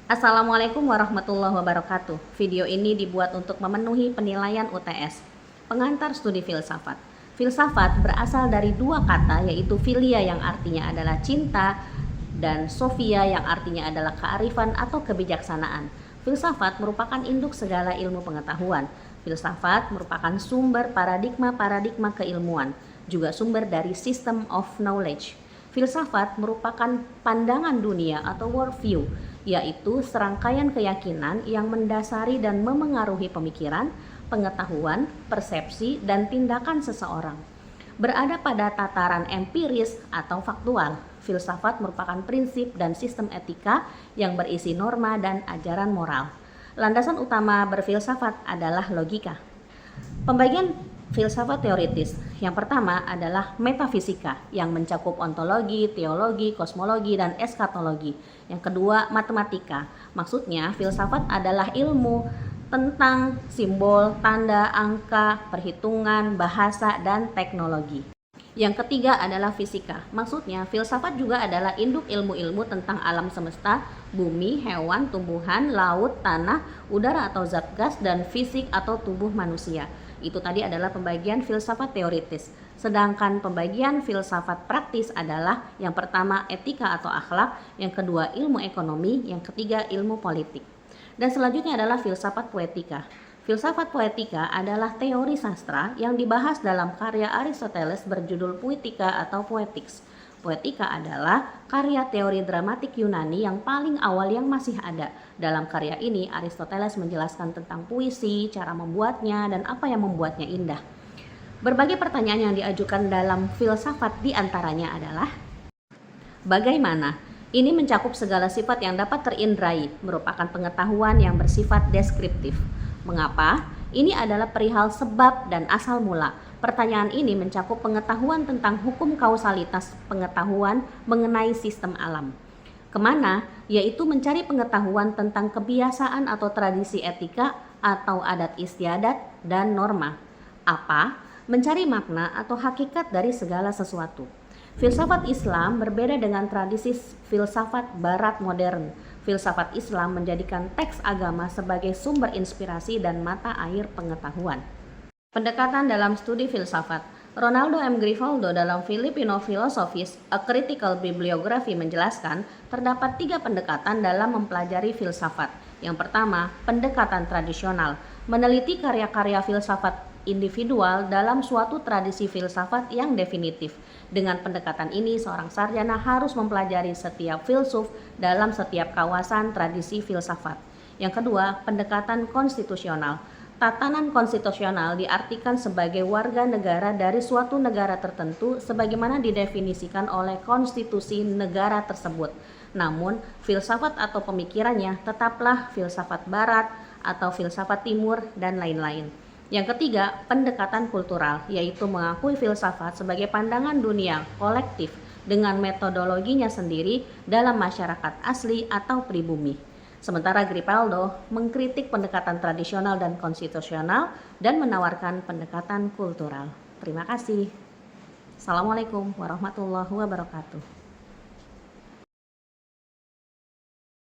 Assalamualaikum warahmatullahi wabarakatuh. Video ini dibuat untuk memenuhi penilaian UTS. Pengantar studi filsafat. Filsafat berasal dari dua kata, yaitu philia yang artinya adalah cinta dan sophia yang artinya adalah kearifan atau kebijaksanaan. Filsafat merupakan induk segala ilmu pengetahuan. Filsafat merupakan sumber paradigma-paradigma keilmuan, juga sumber dari system of knowledge. Filsafat merupakan pandangan dunia atau worldview, yaitu serangkaian keyakinan yang mendasari dan memengaruhi pemikiran, pengetahuan, persepsi, dan tindakan seseorang. Berada pada tataran empiris atau faktual, filsafat merupakan prinsip dan sistem etika yang berisi norma dan ajaran moral. Landasan utama berfilsafat adalah logika. Pembagian filsafat teoritis. Yang pertama adalah metafisika yang mencakup ontologi, teologi, kosmologi, dan eskatologi. Yang kedua, matematika. Maksudnya, filsafat adalah ilmu tentang simbol, tanda, angka, perhitungan, bahasa, dan teknologi. Yang ketiga adalah fisika. Maksudnya, filsafat juga adalah induk ilmu-ilmu tentang alam semesta, bumi, hewan, tumbuhan, laut, tanah, udara atau zat gas, dan fisik atau tubuh manusia. Itu tadi adalah pembagian filsafat teoritis. Sedangkan pembagian filsafat praktis adalah yang pertama etika atau akhlak, yang kedua ilmu ekonomi, yang ketiga ilmu politik. Dan selanjutnya adalah filsafat poetika. Filsafat poetika adalah teori sastra yang dibahas dalam karya Aristoteles berjudul Poetika atau Poetics. Poetika adalah karya teori dramatik Yunani yang paling awal yang masih ada. Dalam karya ini, Aristoteles menjelaskan tentang puisi, cara membuatnya, dan apa yang membuatnya indah. Berbagai pertanyaan yang diajukan dalam filsafat diantaranya adalah: bagaimana? Ini mencakup segala sifat yang dapat terindrai, merupakan pengetahuan yang bersifat deskriptif. Mengapa? Ini adalah perihal sebab dan asal mula. Pertanyaan ini mencakup pengetahuan tentang hukum kausalitas pengetahuan mengenai sistem alam. Kemana? Yaitu mencari pengetahuan tentang kebiasaan atau tradisi etika atau adat istiadat dan norma. Apa? Mencari makna atau hakikat dari segala sesuatu. Filsafat Islam berbeda dengan tradisi filsafat Barat modern. Filsafat Islam menjadikan teks agama sebagai sumber inspirasi dan mata air pengetahuan. Pendekatan dalam studi filsafat. Ronaldo M. Grimaldo dalam Filipino Philosophies, A Critical Bibliography menjelaskan terdapat 3 pendekatan dalam mempelajari filsafat. Yang pertama, pendekatan tradisional, meneliti karya-karya filsafat individual dalam suatu tradisi filsafat yang definitif. Dengan pendekatan ini, seorang sarjana harus mempelajari setiap filsuf dalam setiap kawasan tradisi filsafat. Yang kedua, pendekatan konstitusional. Tatanan konstitusional diartikan sebagai warga negara dari suatu negara tertentu sebagaimana didefinisikan oleh konstitusi negara tersebut. Namun, filsafat atau pemikirannya tetaplah filsafat barat atau filsafat timur dan lain-lain. Yang ketiga, pendekatan kultural, yaitu mengakui filsafat sebagai pandangan dunia kolektif dengan metodologinya sendiri dalam masyarakat asli atau pribumi. Sementara Grimaldo mengkritik pendekatan tradisional dan konstitusional dan menawarkan pendekatan kultural. Terima kasih. Assalamualaikum warahmatullahi wabarakatuh.